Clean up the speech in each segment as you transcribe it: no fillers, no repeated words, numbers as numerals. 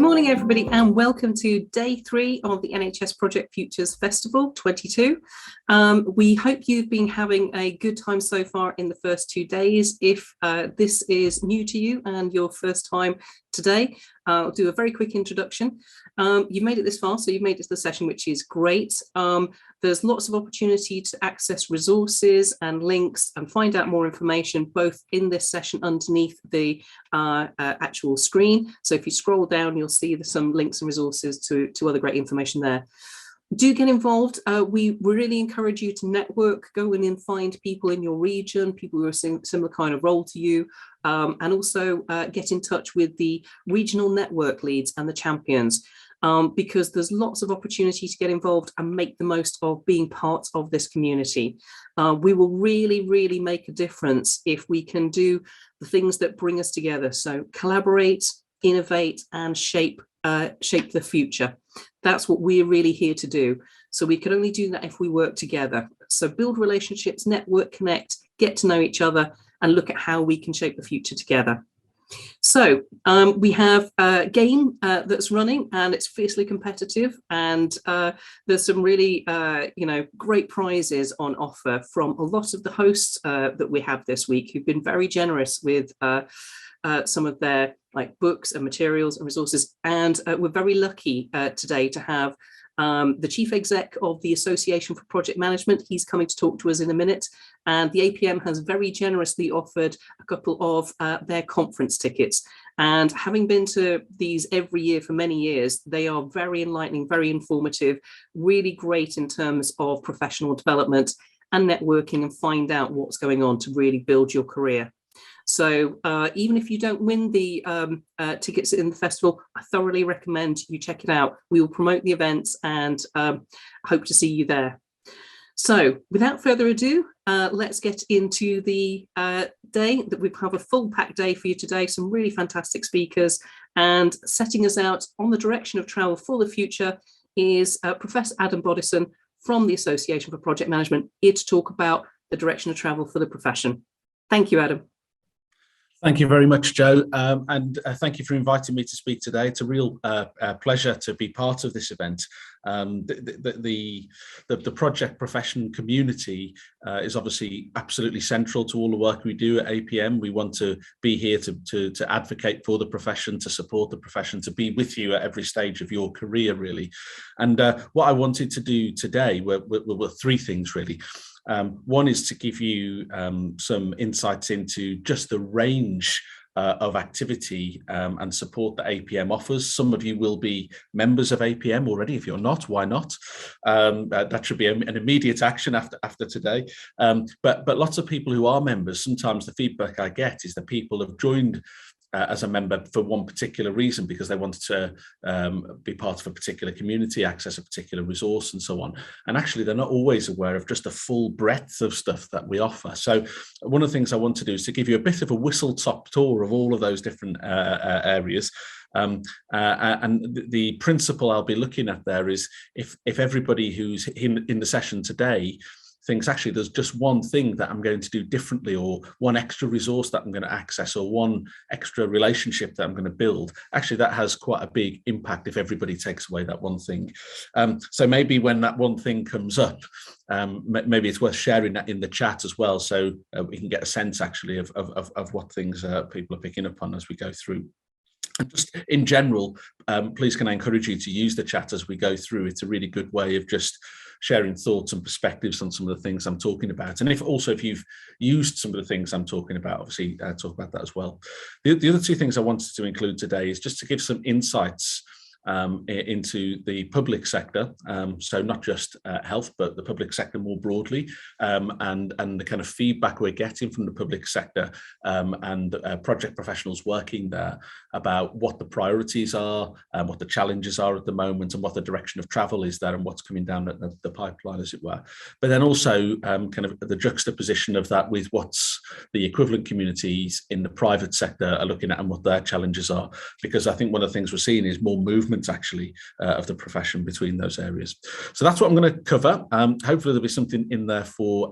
morning, everybody, and welcome to day 3 of the NHS Project Futures Festival 22. We hope you've been having a good time so far in the first 2 days. If this is new to you and your first time today, I'll do a very quick introduction. You've made it this far, so you've made it to the session, which is great. There's lots of opportunity to access resources and links and find out more information, both in this session underneath the actual screen. So if you scroll down, you'll see there's some links and resources to other great information there. Do get involved. We really encourage you to network, go in and find people in your region, people who are similar kind of role to you, and also get in touch with the regional network leads and the champions, because there's lots of opportunity to get involved and make the most of being part of this community. We will really make a difference if we can do the things that bring us together. So collaborate, innovate, and shape the future. That's what we're really here to do. So we can only do that if we work together. So build relationships, network, connect, get to know each other, and look at how we can shape the future together. So we have a game that's running, and it's fiercely competitive, and there's some really great prizes on offer from a lot of the hosts that we have this week, who've been very generous with some of their books and materials and resources. And we're very lucky today to have the chief exec of the Association for Project Management. He's coming to talk to us in a minute. And the APM has very generously offered a couple of their conference tickets. And having been to these every year for many years, they are very enlightening, very informative, really great in terms of professional development and networking, and find out what's going on to really build your career. So even if you don't win the tickets in the festival, I thoroughly recommend you check it out. We will promote the events and hope to see you there. So without further ado, let's get into the day. That we have a full packed day for you today, some really fantastic speakers, and setting us out on the direction of travel for the future is Professor Adam BODDISON from the Association for Project Management, here to talk about the direction of travel for the profession. Thank you, Adam. Thank you very much, Joe, and thank you for inviting me to speak today. It's a real pleasure to be part of this event. The project profession community is obviously absolutely central to all the work we do at APM. We want to be here to advocate for the profession, to support the profession, to be with you at every stage of your career, really. And what I wanted to do today were 3 things, really. One is to give you some insights into just the range of activity and support that APM offers. Some of you will be members of APM already. If you're not, why not? That should be an immediate action after today. But lots of people who are members, sometimes the feedback I get is that people have joined as a member for one particular reason, because they wanted to be part of a particular community, access a particular resource, and so on. And actually, they're not always aware of just the full breadth of stuff that we offer. So one of the things I want to do is to give you a bit of a whistle-top tour of all of those different areas. And the principle I'll be looking at there is if everybody who's in the session today thinks actually there's just one thing that I'm going to do differently, or one extra resource that I'm going to access, or one extra relationship that I'm going to build, actually that has quite a big impact if everybody takes away that one thing. So maybe when that one thing comes up, maybe it's worth sharing that in the chat as well, so we can get a sense actually of what things people are picking up on as we go through. And just in general, please can I encourage you to use the chat as we go through. It's a really good way of just sharing thoughts and perspectives on some of the things I'm talking about. And if you've used some of the things I'm talking about, obviously talk about that as well. The other 2 things I wanted to include today is just to give some insights into the public sector, so not just health, but the public sector more broadly, and the kind of feedback we're getting from the public sector and project professionals working there about what the priorities are, what the challenges are at the moment, and what the direction of travel is there, and what's coming down the pipeline, as it were. But then also kind of the juxtaposition of that with what's the equivalent communities in the private sector are looking at and what their challenges are, because I think one of the things we're seeing is more movement movement actually of the profession between those areas. So that's what I'm going to cover. Hopefully there'll be something in there for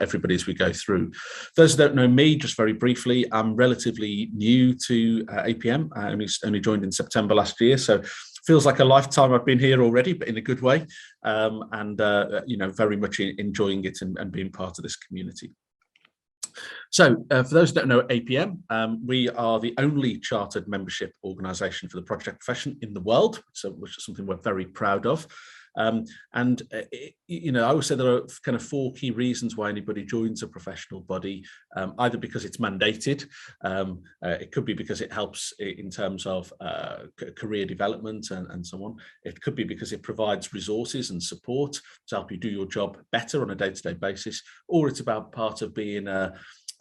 everybody as we go through. Those who don't know me, just very briefly, I'm relatively new to APM. I only joined in September last year, so feels like a lifetime I've been here already, but in a good way, and very much enjoying it and being part of this community. So for those that don't know APM, we are the only chartered membership organisation for the project profession in the world, which is something we're very proud of. I always say there are kind of 4 key reasons why anybody joins a professional body, either because it's mandated, it could be because it helps in terms of career development and so on. It could be because it provides resources and support to help you do your job better on a day-to-day basis, or it's about part of being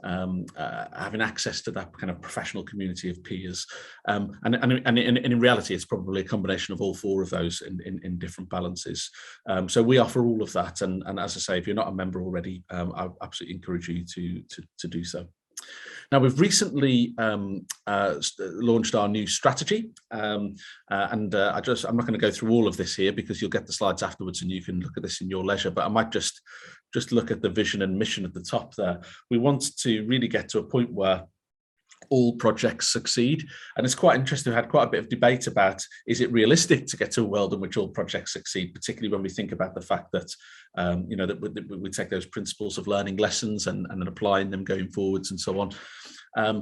having access to that kind of professional community of peers, and in reality it's probably a combination of all 4 of those in different balances. So we offer all of that, and as I say, if you're not a member already, I absolutely encourage you to do so. Now, we've recently launched our new strategy, I'm not going to go through all of this here because you'll get the slides afterwards and you can look at this in your leisure, but I might just look at the vision and mission at the top there. We want to really get to a point where all projects succeed, and it's quite interesting. We had quite a bit of debate about, is it realistic to get to a world in which all projects succeed, particularly when we think about the fact that that we take those principles of learning lessons and applying them going forwards and so on.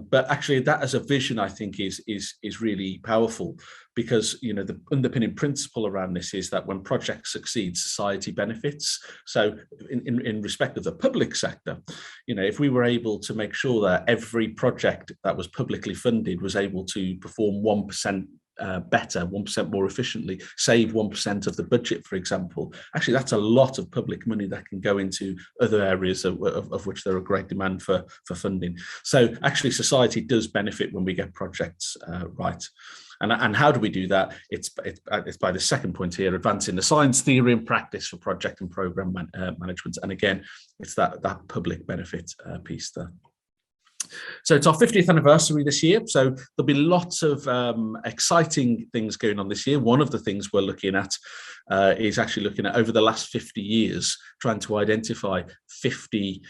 But actually that as a vision, I think is really powerful, because the underpinning principle around this is that when projects succeed, society benefits. So in respect of the public sector, if we were able to make sure that every project that was publicly funded was able to perform 1% better, 1% more efficiently, save 1% of the budget, for example, actually that's a lot of public money that can go into other areas of which there are great demand for funding. So actually society does benefit when we get projects right. And how do we do that? It's by the second point here, advancing the science, theory and practice for project and program management. And again, it's that public benefit piece there. So it's our 50th anniversary this year, so there'll be lots of exciting things going on this year. One of the things we're looking at is actually looking at, over the last 50 years, trying to identify 50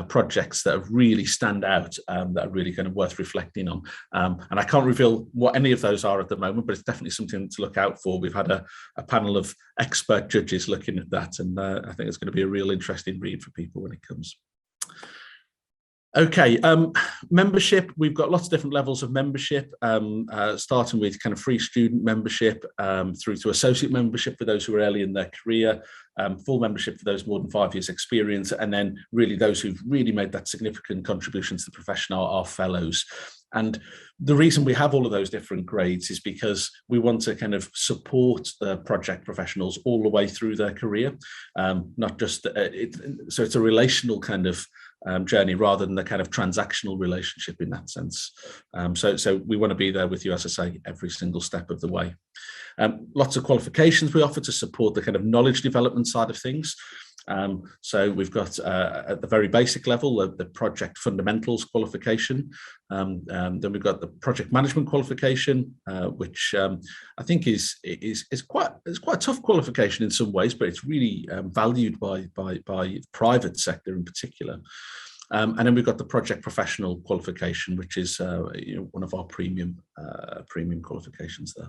projects that really stand out, that are really kind of worth reflecting on. And I can't reveal what any of those are at the moment, but it's definitely something to look out for. We've had a panel of expert judges looking at that, and I think it's going to be a real interesting read for people when it comes. Okay, membership, we've got lots of different levels of membership, starting with kind of free student membership, through to associate membership for those who are early in their career, full membership for those more than 5 years experience, and then really those who've really made that significant contribution to the profession are fellows. And the reason we have all of those different grades is because we want to kind of support the project professionals all the way through their career, not just, so it's a relational kind of journey rather than the kind of transactional relationship in that sense. So we want to be there with you, as I say, every single step of the way. Lots of qualifications we offer to support the kind of knowledge development side of things. So we've got at the very basic level the project fundamentals qualification, then we've got the project management qualification, which I think is quite a tough qualification in some ways, but it's really valued by the private sector in particular. And then we've got the project professional qualification, which is one of our premium qualifications there.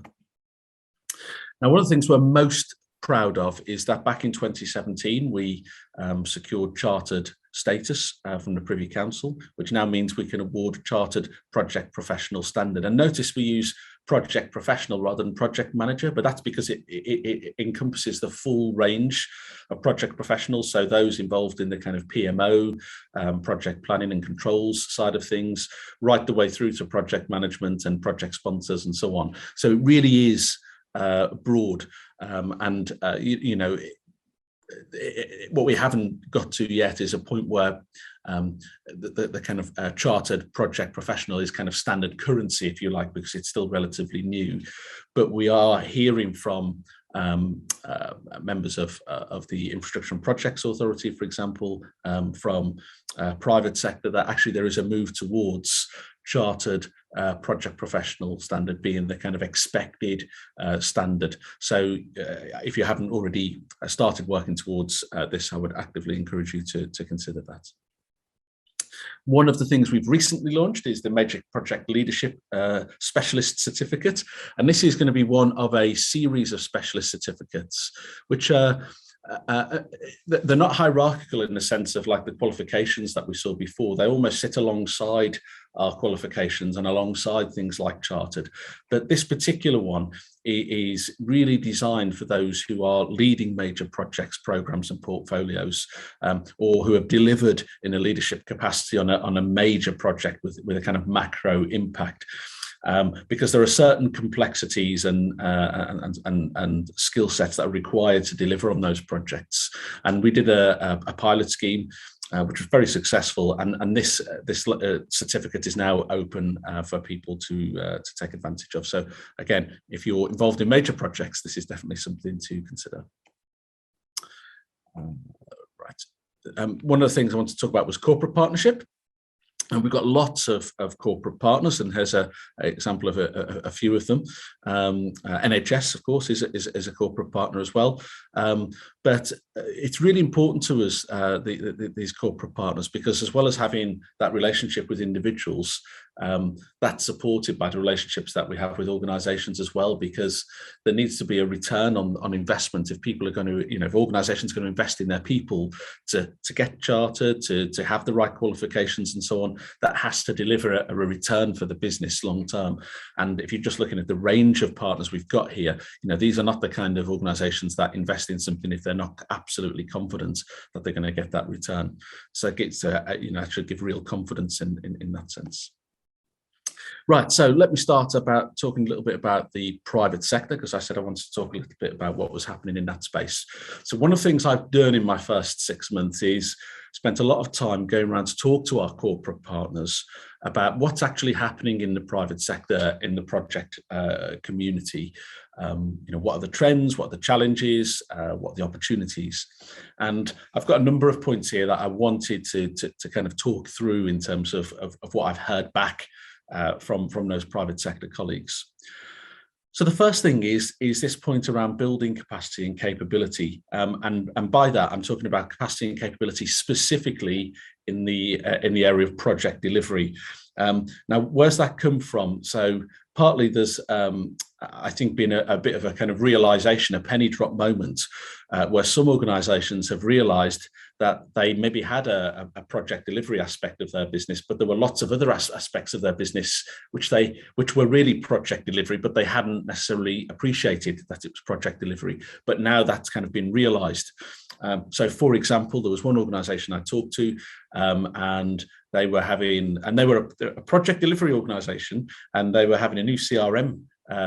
Now, one of the things we're most proud of is that back in 2017 we secured chartered status from the Privy Council, which now means we can award chartered project professional standard. And notice we use project professional rather than project manager, but that's because it encompasses the full range of project professionals, so those involved in the kind of PMO, project planning and controls side of things, right the way through to project management and project sponsors and so on. So it really is broad, and what we haven't got to yet is a point where the kind of chartered project professional is kind of standard currency, if you like, because it's still relatively new. But we are hearing from members of the Infrastructure and Projects Authority, for example, from private sector, that actually there is a move towards chartered project professional standard being the kind of expected standard. So if you haven't already started working towards this, I would actively encourage you to consider that. One of the things we've recently launched is the Major Project Leadership Specialist Certificate. And this is going to be one of a series of specialist certificates, which are they're not hierarchical in the sense of like the qualifications that we saw before. They almost sit alongside our qualifications and alongside things like chartered. But this particular one is really designed for those who are leading major projects, programs and portfolios, or who have delivered in a leadership capacity on a major project with a kind of macro impact. Because there are certain complexities and skill sets that are required to deliver on those projects. And we did a pilot scheme, which was very successful. And this certificate is now open for people to take advantage of. So again, if you're involved in major projects, this is definitely something to consider. One of the things I want to talk about was corporate partnership. And we've got lots of corporate partners, and here's an example of a few of them. NHS, of course, is a corporate partner as well. But it's really important to us, these corporate partners, because as well as having that relationship with individuals, that's supported by the relationships that we have with organisations as well, because there needs to be a return on investment. If people are going to, if organisations are going to invest in their people to get chartered, to have the right qualifications and so on, that has to deliver a return for the business long term. And if you're just looking at the range of partners we've got here, these are not the kind of organisations that invest in something if they're not absolutely confident that they're going to get that return. So it gets actually give real confidence in that sense. Right, so let me start about talking a little bit about the private sector, because I said I wanted to talk a little bit about what was happening in that space. So one of the things I've done in my first 6 months is spent a lot of time going around to talk to our corporate partners about what's actually happening in the private sector, in the project community. What are the trends, what are the challenges, what are the opportunities? And I've got a number of points here that I wanted to kind of talk through in terms of what I've heard back from those private sector colleagues. So the first thing is this point around building capacity and capability, and by that I'm talking about capacity and capability specifically in the area of project delivery. Now, where's that come from? So partly there's I think been a bit of a kind of realization, a penny drop moment, where some organizations have realized that they maybe had a project delivery aspect of their business, but there were lots of other aspects of their business which were really project delivery, but they hadn't necessarily appreciated that it was project delivery. But now that's kind of been realized. So for example, there was one organization I talked to, and they were a project delivery organization, and they were having a new CRM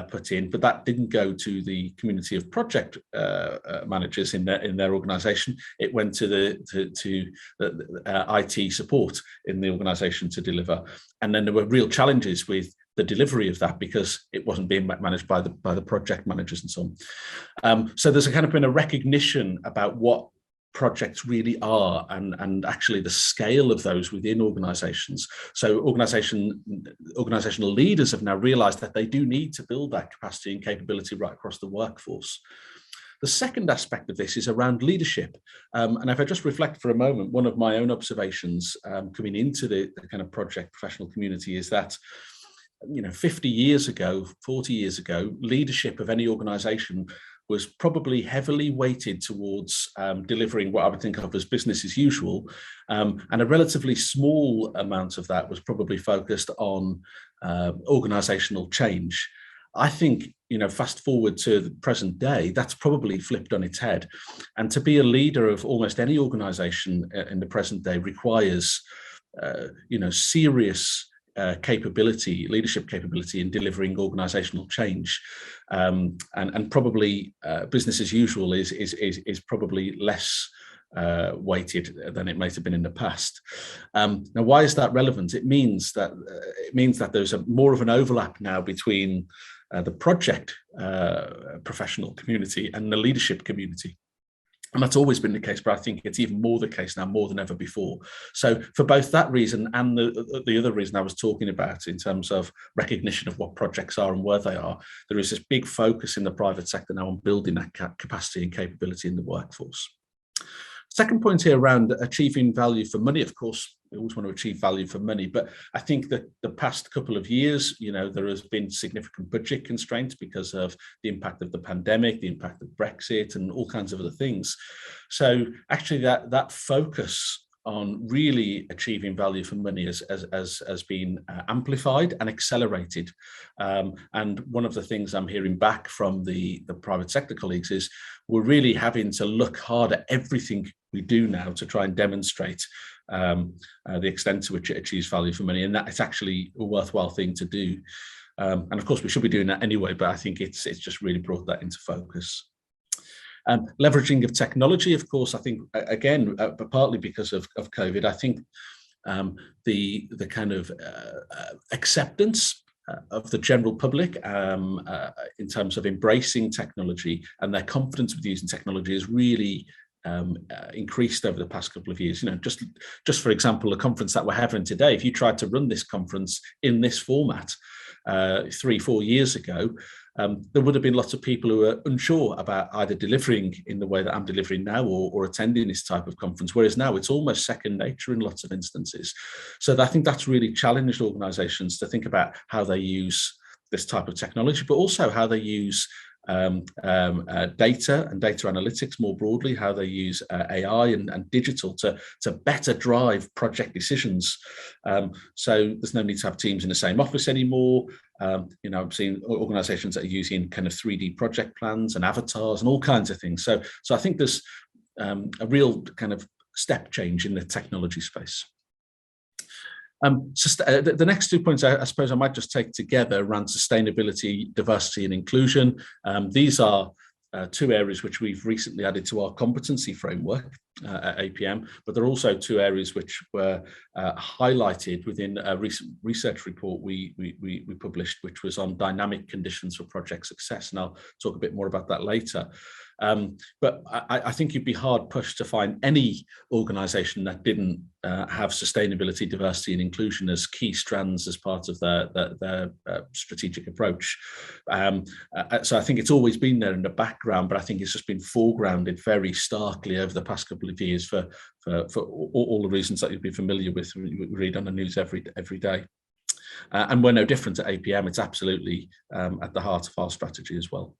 put in, but that didn't go to the community of project managers in their organisation. It went to the IT support in the organisation to deliver, and then there were real challenges with the delivery of that because it wasn't being managed by the project managers and so on. So there's kind of been a recognition about what projects really are and actually the scale of those within organizations. So organizational leaders have now realized that they do need to build that capacity and capability right across the workforce. The second aspect of this is around leadership. And if I just reflect for a moment, one of my own observations coming into the kind of project professional community is that 50 years ago, 40 years ago, leadership of any organization was probably heavily weighted towards delivering what I would think of as business as usual. And a relatively small amount of that was probably focused on organizational change. I think, fast forward to the present day, that's probably flipped on its head. And to be a leader of almost any organization in the present day requires, serious leadership capability in delivering organizational change, and probably business as usual is probably less weighted than it might have been in the past. Now, why is that relevant? It means that there's more of an overlap now between the project professional community and the leadership community. And that's always been the case, but I think it's even more the case now, more than ever before. So for both that reason and the other reason I was talking about in terms of recognition of what projects are and where they are, there is this big focus in the private sector now on building that capacity and capability in the workforce. Second point here around achieving value for money. Of course, we always want to achieve value for money, but I think that the past couple of years, there has been significant budget constraints because of the impact of the pandemic, the impact of Brexit, and all kinds of other things. So actually that focus on really achieving value for money has been amplified and accelerated. And one of the things I'm hearing back from the private sector colleagues is we're really having to look hard at everything we do now to try and demonstrate the extent to which it achieves value for money, and that it's actually a worthwhile thing to do. And of course, we should be doing that anyway, but I think it's just really brought that into focus. Leveraging of technology, of course, I think, again, partly because of COVID, I think the kind of acceptance of the general public in terms of embracing technology and their confidence with using technology is really increased over the past couple of years. Just for example, the conference that we're having today, if you tried to run this conference in this format 3-4 years ago, there would have been lots of people who were unsure about either delivering in the way that I'm delivering now or attending this type of conference, whereas now it's almost second nature in lots of instances. So I think that's really challenged organisations to think about how they use this type of technology, but also how they use data and data analytics more broadly, how they use AI and digital to better drive project decisions. So there's no need to have teams in the same office anymore. I've seen organizations that are using kind of 3D project plans and avatars and all kinds of things. So I think there's a real kind of step change in the technology space. The next 2 points I suppose I might just take together around sustainability, diversity and inclusion. These are 2 areas which we've recently added to our competency framework at APM, but there are also 2 areas which were highlighted within a recent research report we published, which was on dynamic conditions for project success, and I'll talk a bit more about that later. But I think you'd be hard pushed to find any organisation that didn't have sustainability, diversity and inclusion as key strands as part of their strategic approach. So I think it's always been there in the background, but I think it's just been foregrounded very starkly over the past couple of years for all the reasons that you'll be familiar with. We read on the news every day. And we're no different at APM. It's absolutely at the heart of our strategy as well.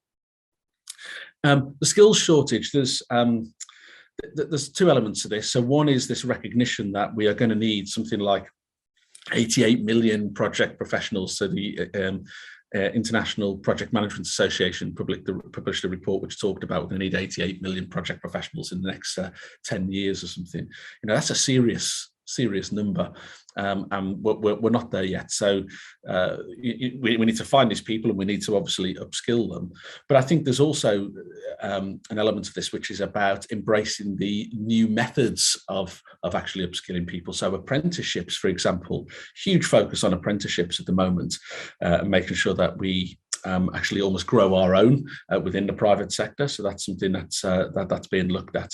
The skills shortage, there's 2 elements to this. So one is this recognition that we are going to need something like 88 million project professionals. So the International Project Management Association published a report which talked about we're going to need 88 million project professionals in the next 10 years or something. That's a serious number, and we're not there yet. So we need to find these people and we need to obviously upskill them. But I think there's also an element of this which is about embracing the new methods of actually upskilling people. So apprenticeships, for example, huge focus on apprenticeships at the moment, and making sure that we actually almost grow our own within the private sector. So that's something that's being looked at.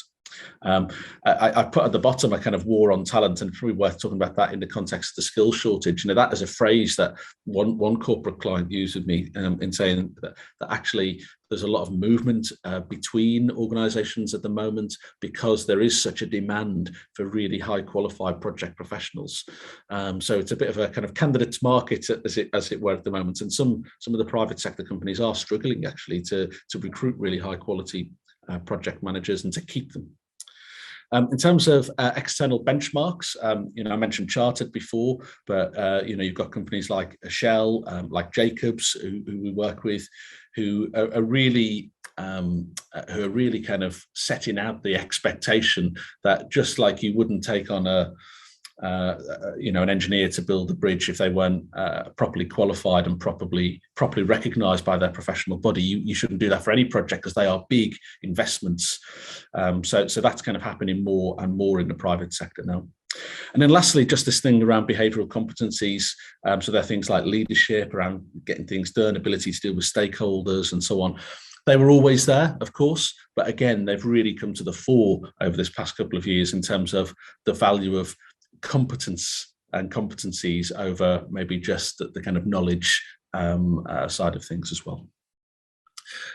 I put at the bottom a kind of war on talent, and it's probably worth talking about that in the context of the skill shortage. That is a phrase that one corporate client used with me in saying that actually there's a lot of movement between organisations at the moment because there is such a demand for really high qualified project professionals. So it's a bit of a kind of candidates market as it were at the moment, and some of the private sector companies are struggling actually to recruit really high quality project managers and to keep them. In terms of external benchmarks, I mentioned Chartered before, but you've got companies like Shell, like Jacobs, who we work with, who are really kind of setting out the expectation that just like you wouldn't take on an engineer to build a bridge if they weren't properly qualified and properly recognised by their professional body. You shouldn't do that for any project because they are big investments. So that's kind of happening more and more in the private sector now. And then lastly, just this thing around behavioural competencies. So there are things like leadership, around getting things done, ability to deal with stakeholders and so on. They were always there, of course, but again, they've really come to the fore over this past couple of years in terms of the value of competence and competencies over maybe just the kind of knowledge side of things as well.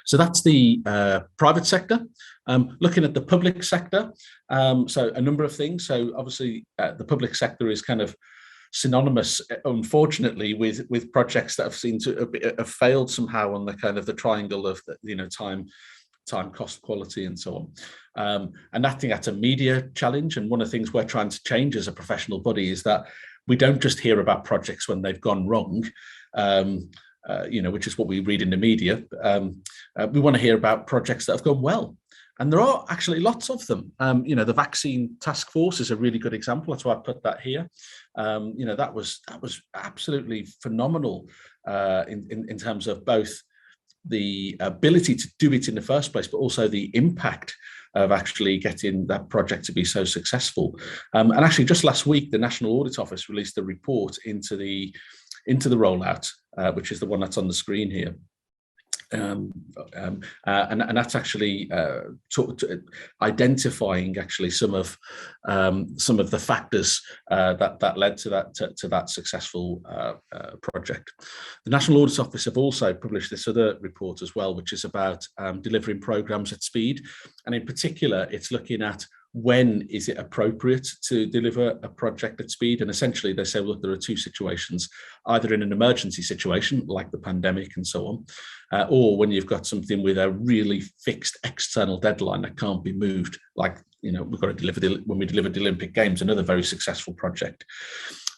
So that's the private sector. Looking at the public sector, so a number of things. So obviously the public sector is kind of synonymous, unfortunately, with projects that have seemed to have failed somehow on the kind of the triangle of time, cost, quality, and so on. And I think that's a media challenge. And one of the things we're trying to change as a professional body is that we don't just hear about projects when they've gone wrong, which is what we read in the media. We want to hear about projects that have gone well. And there are actually lots of them. The vaccine task force is a really good example. That's why I put that here. That was absolutely phenomenal in terms of both the ability to do it in the first place, but also the impact of actually getting that project to be so successful. And actually, just last week, the National Audit Office released a report into the rollout, which is the one that's on the screen here. And that's actually identifying actually some of the factors that led to that successful project. The National Audit Office have also published this other report as well, which is about delivering programs at speed, and in particular, it's looking at when is it appropriate to deliver a project at speed. And essentially they say, well, look, there are two situations, either in an emergency situation like the pandemic and so on, or when you've got something with a really fixed external deadline that can't be moved, like we've got to deliver when we delivered the Olympic Games, another very successful project.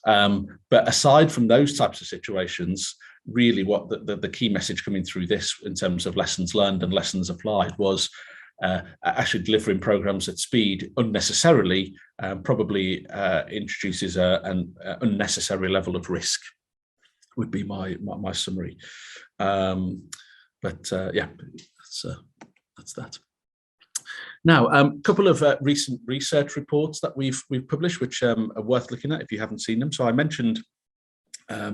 But aside from those types of situations, really what the key message coming through this in terms of lessons learned and lessons applied was actually delivering programs at speed unnecessarily probably introduces an unnecessary level of risk, would be my summary. Yeah, that's that. Now, a couple of recent research reports that we've published, which are worth looking at if you haven't seen them. So I mentioned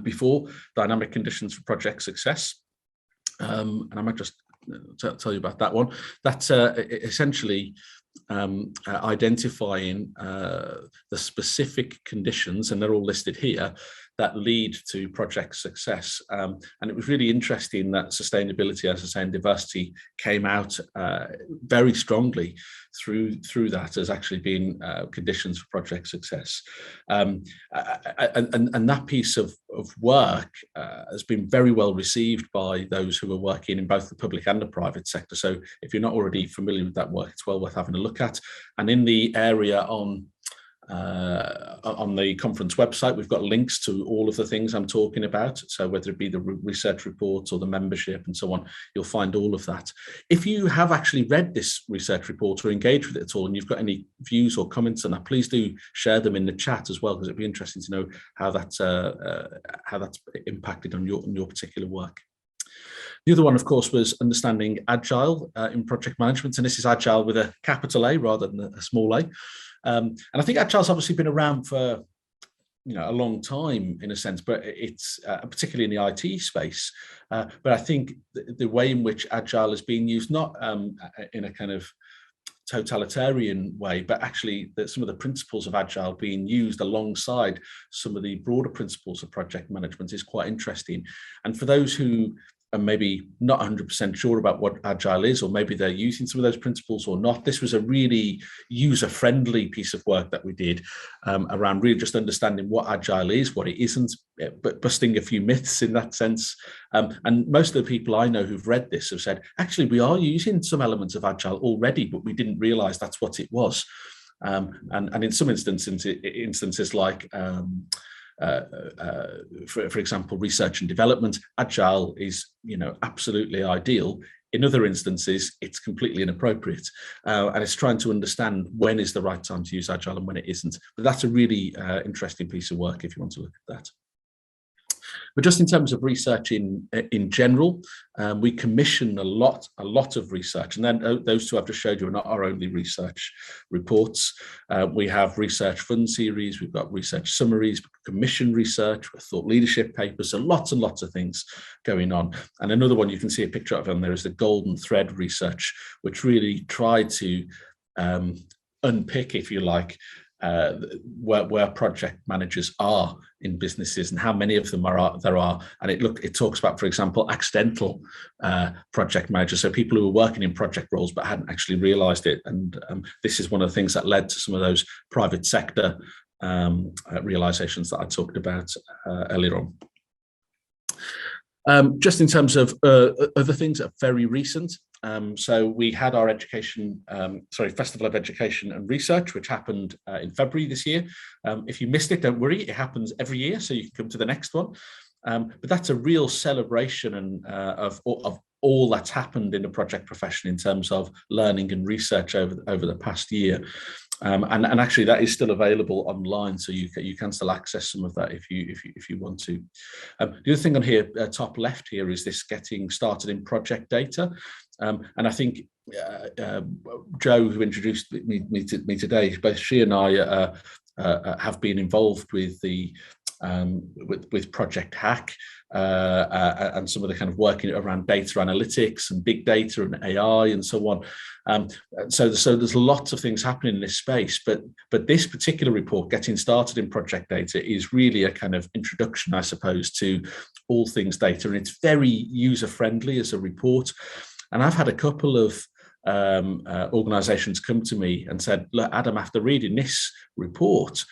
before dynamic conditions for project success, and I might just tell you about that one. That's essentially identifying the specific conditions, and they're all listed here, that lead to project success. And it was really interesting that sustainability, as I say, and diversity came out very strongly through that as actually being conditions for project success. And that piece of work has been very well received by those who are working in both the public and the private sector. So if you're not already familiar with that work, it's well worth having a look at. And in the area on the conference website, we've got links to all of the things I'm talking about. So whether it be the research reports or the membership and so on, you'll find all of that. If you have actually read this research report or engaged with it at all, and you've got any views or comments on that, please do share them in the chat as well, because it'd be interesting to know how that's impacted on your particular work. The other one, of course, was understanding agile in project management, and this is agile with a capital A rather than a small a. And I think agile's obviously been around for a long time in a sense, but it's particularly in the IT space. But I think the way in which agile is being used, not in a kind of totalitarian way, but actually that some of the principles of agile being used alongside some of the broader principles of project management is quite interesting. And for those who and maybe not 100% sure about what agile is, or maybe they're using some of those principles or not, this was a really user-friendly piece of work that we did around really just understanding what agile is, what it isn't, but busting a few myths in that sense. And most of the people I know who've read this have said, actually, we are using some elements of agile already, but we didn't realize that's what it was. And in some instances like, for example, research and development, agile is, absolutely ideal. In other instances, it's completely inappropriate. And it's trying to understand when is the right time to use agile and when it isn't. But that's a really interesting piece of work if you want to look at that. But just in terms of research in general, we commission a lot of research, and then those two I've just showed you are not our only research reports. We have research fund series, we've got research summaries, commission research, thought leadership papers, so lots and lots of things going on. And another one you can see a picture of on there is the golden thread research, which really tried to unpick, if you like, where project managers are in businesses and how many of them there are. And it talks about, for example, accidental project managers, so people who were working in project roles but hadn't actually realized it. And this is one of the things that led to some of those private sector realizations that I talked about earlier on. Just in terms of other things that are very recent, so we had our Festival of Education and Research, which happened in February this year. If you missed it, don't worry, it happens every year, so you can come to the next one. But that's a real celebration of all that's happened in the project profession in terms of learning and research over the past year. And actually that is still available online, so you can still access some of that if you want to. The other thing on here, top left here, is this getting started in project data. And I think Jo, who introduced me today, both she and I have been involved with the with Project Hack and some of the kind of working around data analytics and big data and AI and so on. So there's lots of things happening in this space, but this particular report, Getting Started in Project Data, is really a kind of introduction, I suppose, to all things data, and it's very user-friendly as a report. And I've had a couple of organizations come to me and said, look, Adam, after reading this report,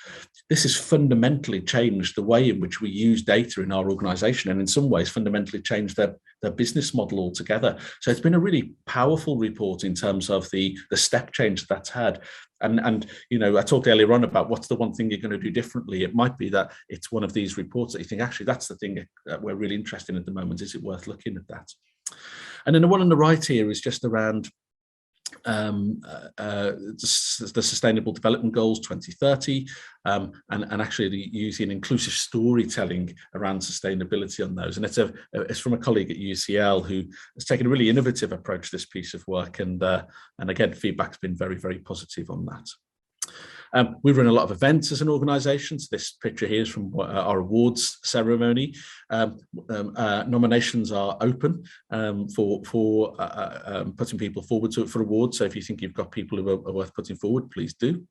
this has fundamentally changed the way in which we use data in our organization, and in some ways fundamentally changed their business model altogether. So it's been a really powerful report in terms of the step change that's had. And you know, I talked earlier on about what's the one thing you're going to do differently. It might be that it's one of these reports that you think, actually, that's the thing that we're really interested in at the moment. Is it worth looking at that? And then the one on the right here is just around the Sustainable Development Goals 2030, and actually using inclusive storytelling around sustainability on those. And it's from a colleague at UCL who has taken a really innovative approach to this piece of work, and again, feedback's been very, very positive on that. We run a lot of events as an organisation. So this picture here is from our awards ceremony. Nominations are open for putting people forward for awards. So if you think you've got people who are worth putting forward, please do.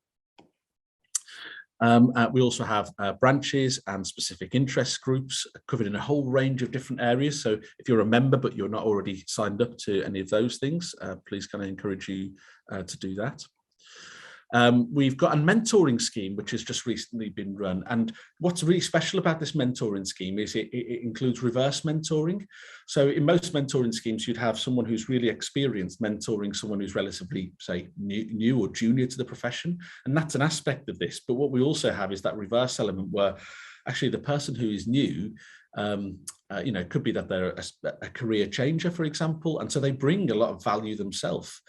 We also have branches and specific interest groups covered in a whole range of different areas. So if you're a member but you're not already signed up to any of those things, please can I encourage you to do that. We've got a mentoring scheme which has just recently been run, and what's really special about this mentoring scheme is it includes reverse mentoring. So in most mentoring schemes you'd have someone who's really experienced mentoring someone who's relatively, say, new or junior to the profession, and that's an aspect of this. But what we also have is that reverse element where actually the person who is new, you know, it could be that they're a career changer, for example, and so they bring a lot of value themselves.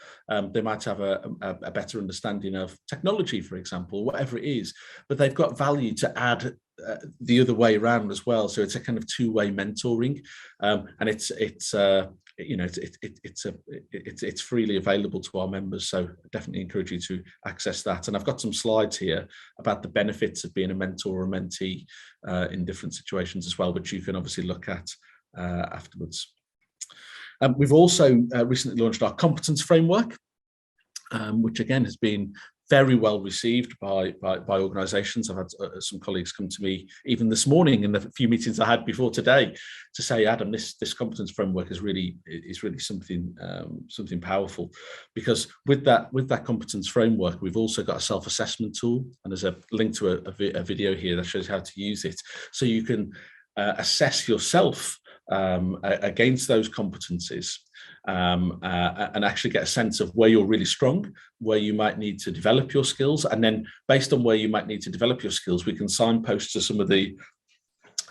They might have a better understanding of technology, for example, whatever it is, but they've got value to add the other way around as well. So it's a kind of two-way mentoring, and it's you know, it's freely available to our members, so I definitely encourage you to access that. And I've got some slides here about the benefits of being a mentor or mentee in different situations as well, which you can obviously look at afterwards. We've also recently launched our competence framework, which again has been very well received by organisations. I've had some colleagues come to me even this morning in the few meetings I had before today to say, Adam, this competence framework is really something powerful, because with that competence framework we've also got a self-assessment tool, and there's a link to a video here that shows how to use it, so you can assess yourself against those competencies, and actually get a sense of where you're really strong, where you might need to develop your skills, and then based on where you might need to develop your skills, we can signpost to some of the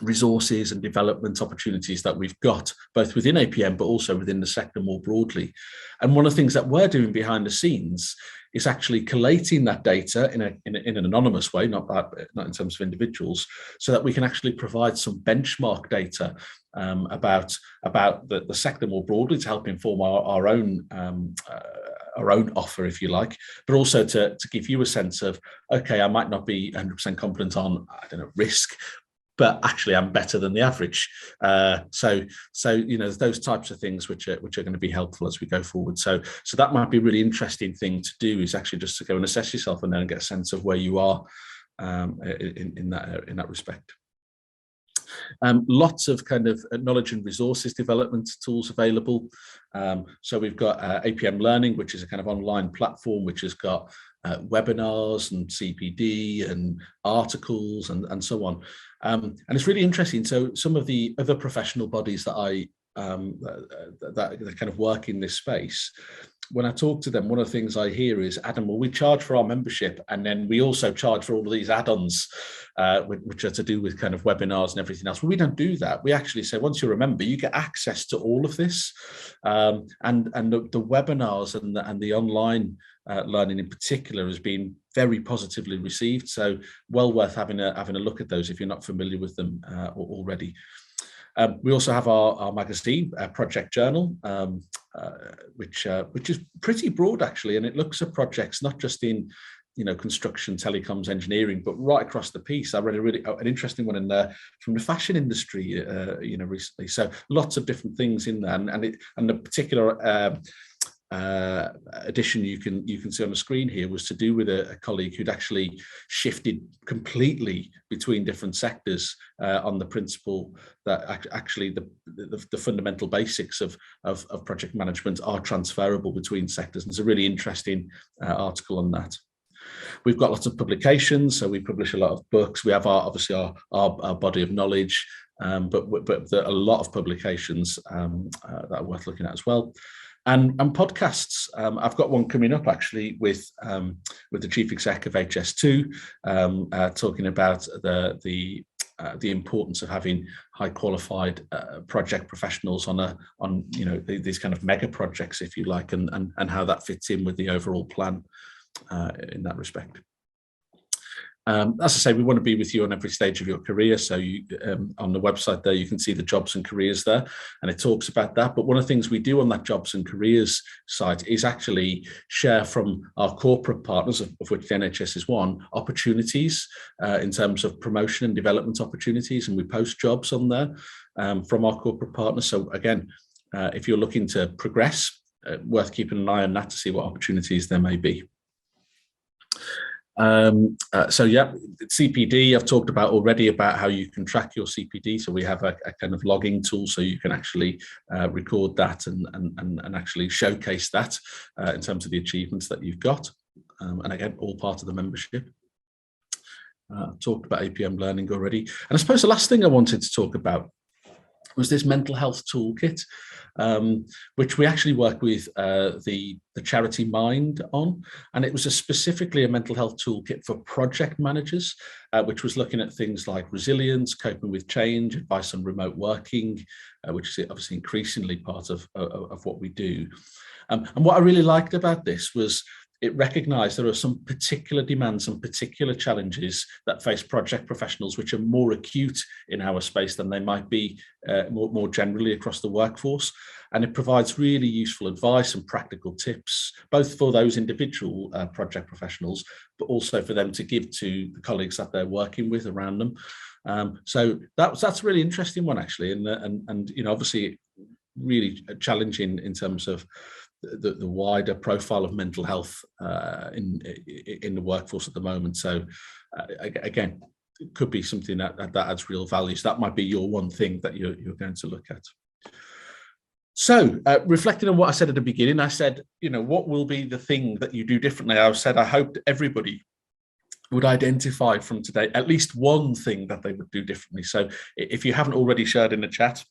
resources and development opportunities that we've got, both within APM but also within the sector more broadly. And one of the things that we're doing behind the scenes is actually collating that data in an anonymous way, not in terms of individuals, so that we can actually provide some benchmark data about the sector more broadly to help inform our own offer, if you like, but also to give you a sense of, okay, I might not be 100% confident on, I don't know, risk, but actually I'm better than the average. So those types of things which are going to be helpful as we go forward. So that might be a really interesting thing to do, is actually just to go and assess yourself and then get a sense of where you are in that respect. Lots of kind of knowledge and resources development tools available. So we've got APM Learning, which is a kind of online platform which has got webinars and CPD and articles and so on. And it's really interesting. So some of the other professional bodies that that kind of work in this space, when I talk to them, one of the things I hear is, Adam, well, we charge for our membership, and then we also charge for all of these add-ons, which are to do with kind of webinars and everything else. Well, we don't do that. We actually say, once you're a member, you get access to all of this, and the webinars and the online learning in particular has been very positively received. So well worth having a look at those if you're not familiar with them already. We also have our magazine, Project Journal, which is pretty broad actually, and it looks at projects not just in construction, telecoms, engineering, but right across the piece. I read an interesting one in there from the fashion industry, recently. So lots of different things in there, and the particular edition you can see on the screen here was to do with a colleague who'd actually shifted completely between different sectors on the principle that actually the fundamental basics of project management are transferable between sectors. And there's a really interesting article on that. We've got lots of publications, so we publish a lot of books. We have obviously our body of knowledge, but there are a lot of publications that are worth looking at as well. And podcasts. I've got one coming up actually with the chief exec of HS2, talking about the importance of having high qualified project professionals on these kind of mega projects, if you like, and how that fits in with the overall plan in that respect. As I say, we want to be with you on every stage of your career. So you, on the website there, you can see the jobs and careers there, and it talks about that. But one of the things we do on that jobs and careers site is actually share from our corporate partners, of which the NHS is one, opportunities in terms of promotion and development opportunities. And we post jobs on there from our corporate partners. So again, if you're looking to progress, worth keeping an eye on that to see what opportunities there may be. So yeah, CPD I've talked about already, about how you can track your CPD. So we have a kind of logging tool, so you can actually record that and actually showcase that in terms of the achievements that you've got. And again, all part of the membership. Talked about APM Learning already. And I suppose the last thing I wanted to talk about was this mental health toolkit, which we actually work with the charity Mind on, and it was specifically a mental health toolkit for project managers, which was looking at things like resilience, coping with change, advice on remote working, which is obviously increasingly part of what we do. And what I really liked about this was it recognised there are some particular demands and particular challenges that face project professionals, which are more acute in our space than they might be more generally across the workforce. And it provides really useful advice and practical tips, both for those individual project professionals, but also for them to give to the colleagues that they're working with around them. So that's a really interesting one, actually, and obviously really challenging in terms of the wider profile of mental health in the workforce at the moment. So again, it could be something that adds real value. So that might be your one thing that you're going to look at. So reflecting on what I said at the beginning, I said, what will be the thing that you do differently? I said, I hoped everybody would identify from today at least one thing that they would do differently. So if you haven't already shared in the chat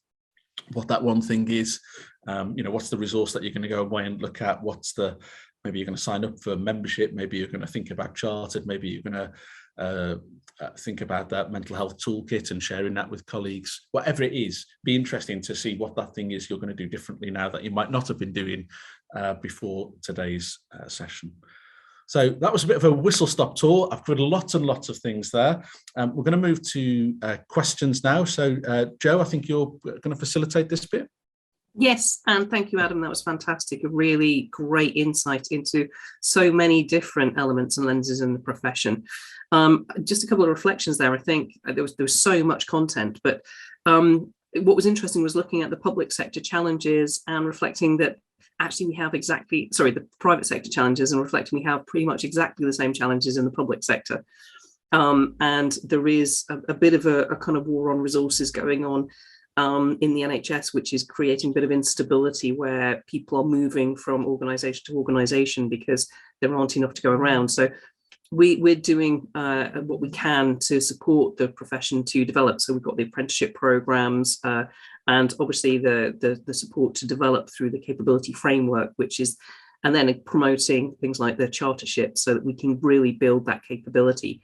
what that one thing is, what's the resource that you're going to go away and look at? Maybe you're going to sign up for membership, maybe you're going to think about chartered, maybe you're going to think about that mental health toolkit and sharing that with colleagues. Whatever it is, be interesting to see what that thing is you're going to do differently now that you might not have been doing before today's session. So that was a bit of a whistle-stop tour. I've covered lots and lots of things there. We're going to move to questions now. So, Joe, I think you're going to facilitate this bit. Yes, and thank you, Adam. That was fantastic. A really great insight into so many different elements and lenses in the profession. Just a couple of reflections there. I think there was so much content, but what was interesting was looking at the public sector challenges and reflecting that actually we have the private sector challenges, and reflecting we have pretty much exactly the same challenges in the public sector. And there is a bit of a kind of war on resources going on in the NHS, which is creating a bit of instability where people are moving from organisation to organisation because there aren't enough to go around. So we're doing what we can to support the profession to develop. So we've got the apprenticeship programmes and obviously the support to develop through the capability framework, which is, and then promoting things like the chartership so that we can really build that capability.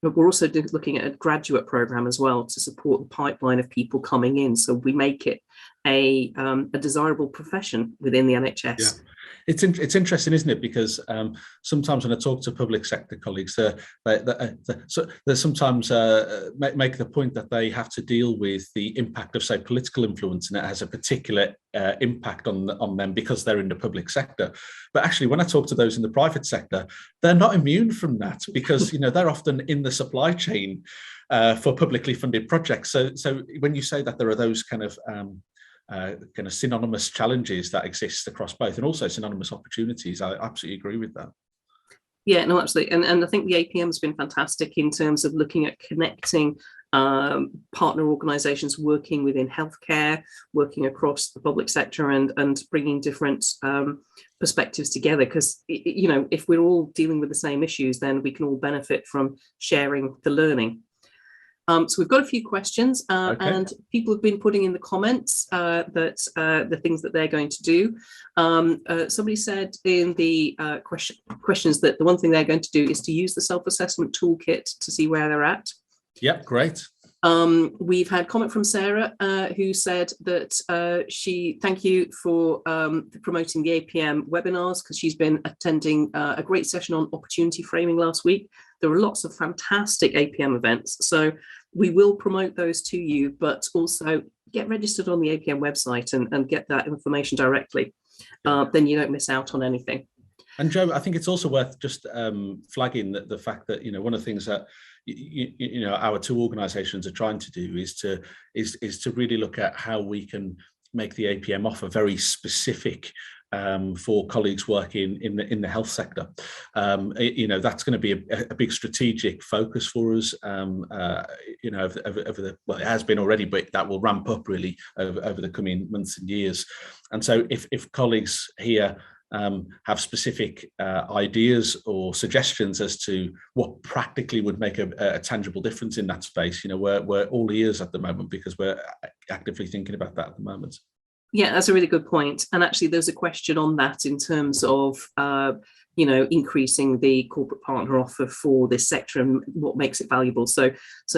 But we're also looking at a graduate program as well to support the pipeline of people coming in, so we make it a desirable profession within the NHS. Yeah. It's interesting, isn't it? Because sometimes when I talk to public sector colleagues, they sometimes make the point that they have to deal with the impact of, say, political influence, and it has a particular impact on them because they're in the public sector. But actually, when I talk to those in the private sector, they're not immune from that because they're often in the supply chain for publicly funded projects. So when you say that there are those kind of synonymous challenges that exist across both, and also synonymous opportunities, I absolutely agree with that. Yeah, no, absolutely. And I think the APM has been fantastic in terms of looking at connecting partner organisations working within healthcare, working across the public sector, and bringing different perspectives together. Because, if we're all dealing with the same issues, then we can all benefit from sharing the learning. So we've got a few questions okay. And people have been putting in the comments that the things that they're going to do. Somebody said in the questions that the one thing they're going to do is to use the self-assessment toolkit to see where they're at. Yep, great. We've had comment from Sarah who said that thank you for promoting the APM webinars, because she's been attending a great session on opportunity framing last week. There are lots of fantastic APM events, so we will promote those to you, but also get registered on the APM website and get that information directly. Then you don't miss out on anything. And Joe, I think it's also worth just flagging the fact that one of the things that our two organisations are trying to do is to really look at how we can make the APM offer very specific for colleagues working in the health sector. That's going to be a big strategic focus for us. It has been already, but that will ramp up really over the coming months and years. And so, if colleagues here have specific ideas or suggestions as to what practically would make a tangible difference in that space, we're all ears at the moment, because we're actively thinking about that at the moment. Yeah, that's a really good point. And actually, there's a question on that in terms of, increasing the corporate partner offer for this sector and what makes it valuable. So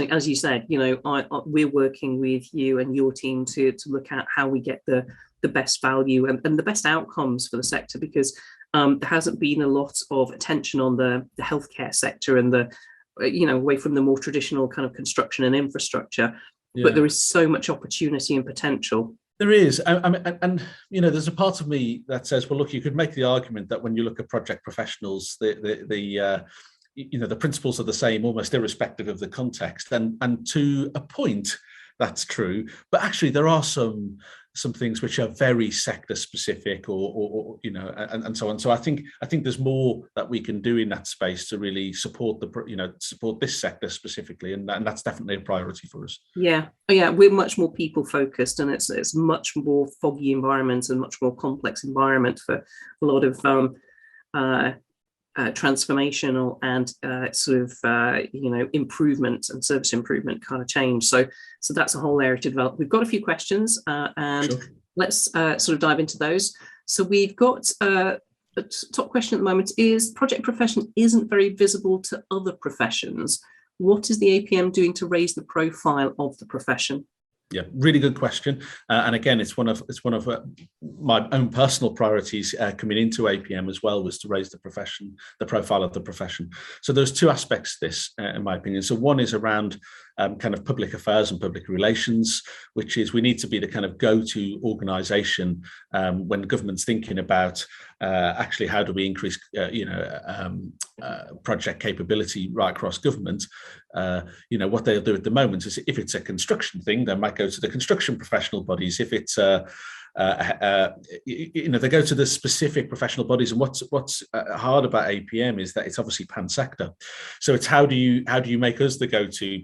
as you said, we're working with you and your team to look at how we get the best value and the best outcomes for the sector, because there hasn't been a lot of attention on the healthcare sector and away from the more traditional kind of construction and infrastructure. Yeah. But there is so much opportunity and potential. There is, and there's a part of me that says, well, look, you could make the argument that when you look at project professionals, the principles are the same, almost irrespective of the context, and to a point, that's true. But actually, there are some things which are very sector specific, or and so on. So I think there's more that we can do in that space to really support support this sector specifically, and that's definitely a priority for us. Yeah, we're much more people focused, and it's much more foggy environment and much more complex environment for a lot of transformational and improvement and service improvement kind of change. So that's a whole area to develop. We've got a few questions and sure. Let's sort of dive into those. So we've got a top question at the moment is, project profession isn't very visible to other professions. What is the APM doing to raise the profile of the profession? Yeah, really good question. And again, it's one of my own personal priorities coming into APM as well, was to raise the profile of the profession. So there's two aspects to this, in my opinion. So one is around kind of public affairs and public relations, which is we need to be the kind of go-to organisation when the government's thinking about actually how do we increase, project capability right across government. What they'll do at the moment is, if it's a construction thing, they might go to the construction professional bodies. If it's they go to the specific professional bodies. And what's hard about APM is that it's obviously pan-sector. So it's how do you make us the go-to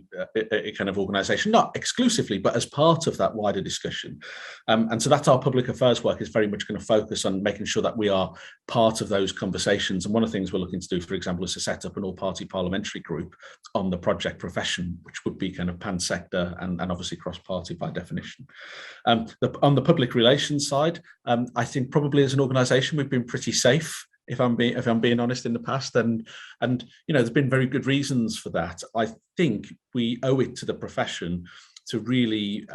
kind of organisation, not exclusively, but as part of that wider discussion. And so that's our public affairs work, is very much going to focus on making sure that we are part of those conversations. And one of the things we're looking to do, for example, is to set up an all-party parliamentary group on the project profession, which would be kind of pan-sector and obviously cross-party by definition. On the public relations side, I think probably as an organisation we've been pretty safe, if I'm being honest, in the past, and there's been very good reasons for that. I think we owe it to the profession to really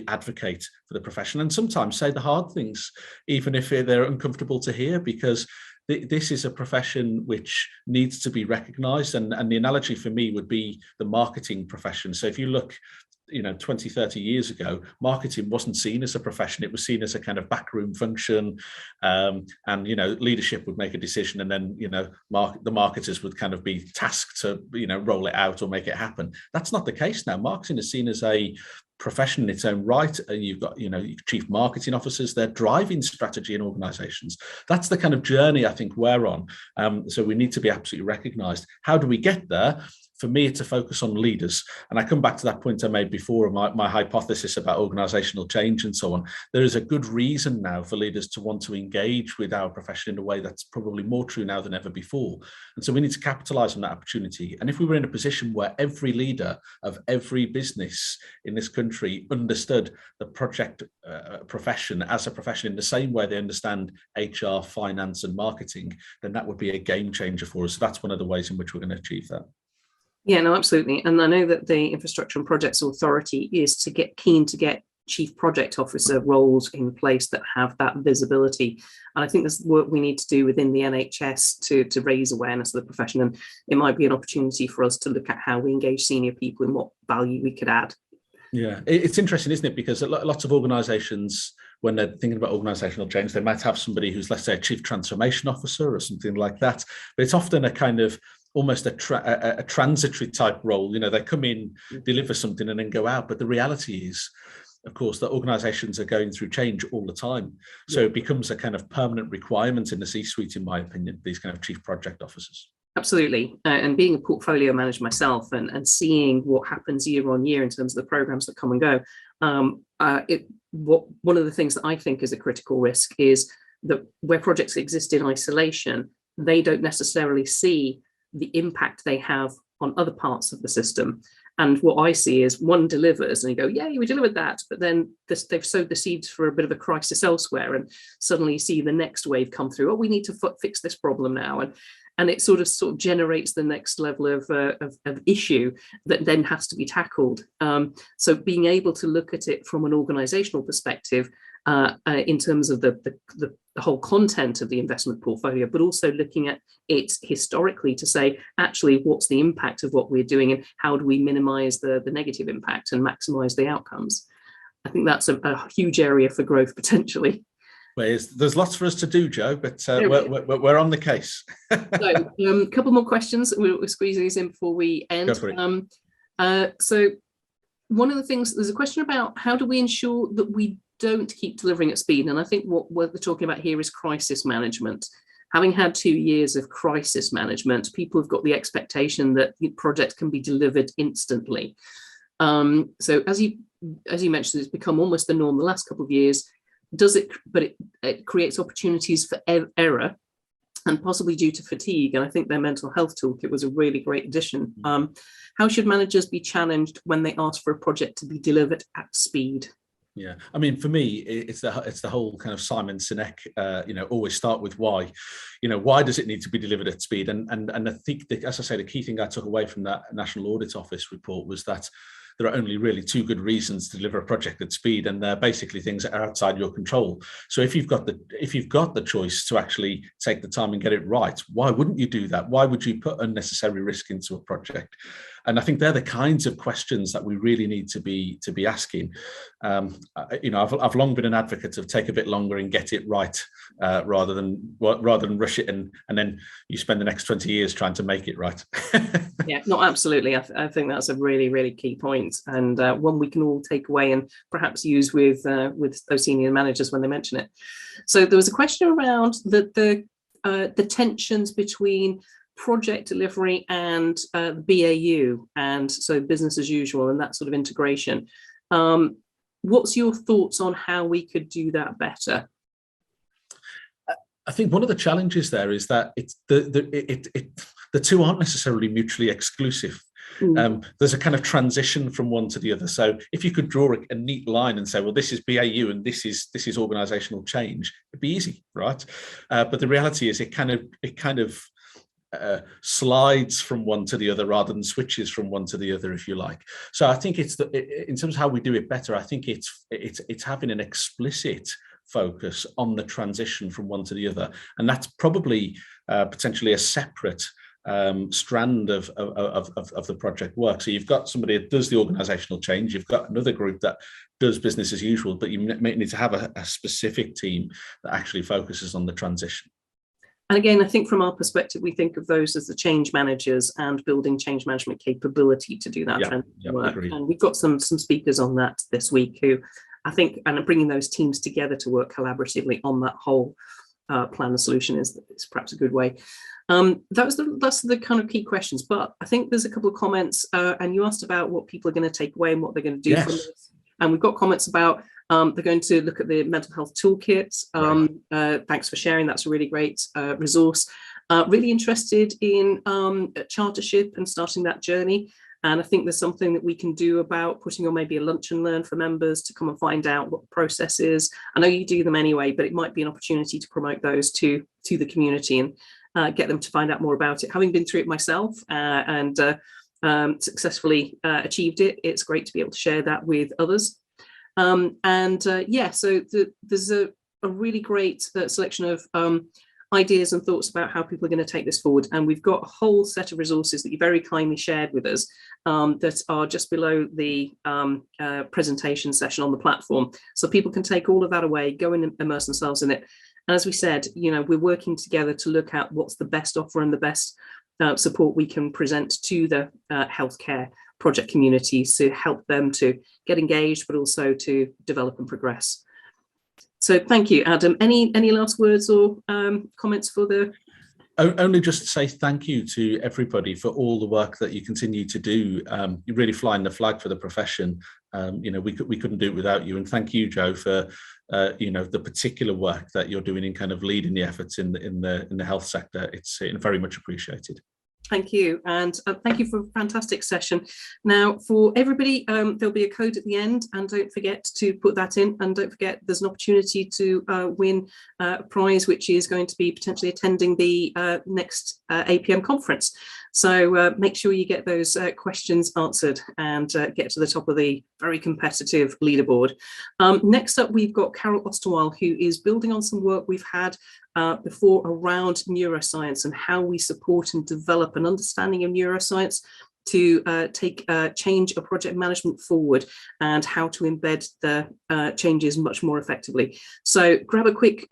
advocate for the profession, and sometimes say the hard things, even if they're uncomfortable to hear, because this is a profession which needs to be recognised. And the analogy for me would be the marketing profession. So if you look 20, 30 years ago, marketing wasn't seen as a profession. It was seen as a kind of backroom function. And leadership would make a decision, and then, the marketers would kind of be tasked to, roll it out or make it happen. That's not the case now. Marketing is seen as a profession in its own right. And you've got, chief marketing officers, they're driving strategy in organizations. That's the kind of journey I think we're on. So we need to be absolutely recognized. How do we get there? For me, it's a focus on leaders. And I come back to that point I made before, my hypothesis about organizational change and so on. There is a good reason now for leaders to want to engage with our profession in a way that's probably more true now than ever before. And so we need to capitalize on that opportunity. And if we were in a position where every leader of every business in this country understood the project profession as a profession in the same way they understand HR, finance, and marketing, then that would be a game changer for us. So that's one of the ways in which we're going to achieve that. Yeah, no, absolutely. And I know that the Infrastructure and Projects Authority is keen to get chief project officer roles in place that have that visibility. And I think there's work we need to do within the NHS to raise awareness of the profession. And it might be an opportunity for us to look at how we engage senior people and what value we could add. Yeah, it's interesting, isn't it? Because lots of organisations, when they're thinking about organisational change, they might have somebody who's, let's say, a chief transformation officer or something like that. But it's often a kind of almost a transitory type role. They come in, deliver something, and then go out. But the reality is, of course, that organisations are going through change all the time. So it becomes a kind of permanent requirement in the C-suite, in my opinion, these kind of chief project officers. Absolutely. And being a portfolio manager myself and seeing what happens year on year in terms of the programs that come and go, one of the things that I think is a critical risk is that where projects exist in isolation, they don't necessarily see the impact they have on other parts of the system. And what I see is one delivers and you go, yeah, we delivered that. But then they've sowed the seeds for a bit of a crisis elsewhere. And suddenly you see the next wave come through. Oh, we need to fix this problem now. And it sort of generates the next level of issue that then has to be tackled. So being able to look at it from an organizational perspective, in terms of the whole content of the investment portfolio, but also looking at it historically to say, actually, what's the impact of what we're doing and how do we minimize the negative impact and maximize the outcomes? I think that's a huge area for growth potentially. Well, there's lots for us to do, Joe, but we're on the case. So a couple more questions. We'll squeeze these in before we end. Go for it. So one of the things, there's a question about how do we ensure that we don't keep delivering at speed? And I think what we're talking about here is crisis management. Having had 2 years of crisis management, people have got the expectation that projects can be delivered instantly. So as you mentioned, it's become almost the norm the last couple of years. But it creates opportunities for error, and possibly due to fatigue. And I think their mental health toolkit was a really great addition. How should managers be challenged when they ask for a project to be delivered at speed? Yeah, I mean, for me, it's the whole kind of Simon Sinek, always start with why. Why does it need to be delivered at speed? And I think, as I say, the key thing I took away from that National Audit Office report was that there are only really two good reasons to deliver a project at speed, and they're basically things that are outside your control. So if you've got the choice to actually take the time and get it right, why wouldn't you do that? Why would you put unnecessary risk into a project? And I think they're the kinds of questions that we really need to be asking. I've long been an advocate of take a bit longer and get it right, rather than rush it and then you spend the next 20 years trying to make it right. Yeah, no, absolutely. I think that's a really, really key point, and one we can all take away and perhaps use with those senior managers when they mention it. So there was a question around the tensions between project delivery and BAU, and so business as usual, and that sort of integration. What's your thoughts on how we could do that better? I think one of the challenges there is that the two aren't necessarily mutually exclusive. There's a kind of transition from one to the other. So if you could draw a neat line and say, well, this is BAU and this is organizational change, it'd be easy, right? But the reality is it kind of slides from one to the other rather than switches from one to the other, if you like. So I think in terms of how we do it better, I think it's having an explicit focus on the transition from one to the other, and that's probably potentially a separate strand of the project work. So you've got somebody that does the organizational change, you've got another group that does business as usual, but you may need to have a specific team that actually focuses on the transition. And again, I think from our perspective, we think of those as the change managers and building change management capability to do that work. Agreed. And we've got some speakers on that this week who I think, and bringing those teams together to work collaboratively on that whole plan and solution is perhaps a good way. That's the kind of key questions, but I think there's a couple of comments, and you asked about what people are going to take away and what they're going to do from this. And we've got comments about they're going to look at the mental health toolkit. Thanks for sharing. That's a really great resource. Really interested in chartership and starting that journey. And I think there's something that we can do about putting on maybe a lunch and learn for members to come and find out what the process is. I know you do them anyway, but it might be an opportunity to promote those to the community and get them to find out more about it. Having been through it myself and successfully achieved it, it's great to be able to share that with others. So there's a really great selection of ideas and thoughts about how people are going to take this forward. And we've got a whole set of resources that you very kindly shared with us that are just below the presentation session on the platform. So people can take all of that away, go and immerse themselves in it. And as we said, we're working together to look at what's the best offer and the best support we can present to the healthcare project communities to help them to get engaged, but also to develop and progress. So thank you, Adam. Any last words or comments for the... Only just to say thank you to everybody for all the work that you continue to do. You're really flying the flag for the profession. We couldn't do it without you. And thank you, Joe, for the particular work that you're doing in kind of leading the efforts in the health sector. It's very much appreciated. Thank you, and thank you for a fantastic session. Now, for everybody, there'll be a code at the end, and don't forget to put that in. And don't forget, there's an opportunity to win a prize, which is going to be potentially attending the next APM conference. So make sure you get those questions answered and get to the top of the very competitive leaderboard. Next up, we've got Carol Osterwald, who is building on some work we've had before around neuroscience and how we support and develop an understanding of neuroscience to take change of project management forward and how to embed the changes much more effectively. So grab a quick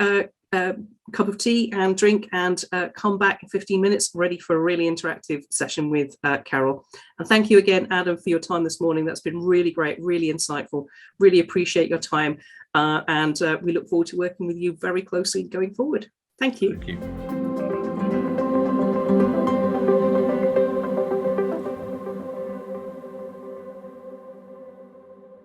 cup of tea and drink and come back in 15 minutes ready for a really interactive session with Carol. And thank you again, Adam, for your time this morning. That's been really great, really insightful. Really appreciate your time. And we look forward to working with you very closely going forward. Thank you. Thank you.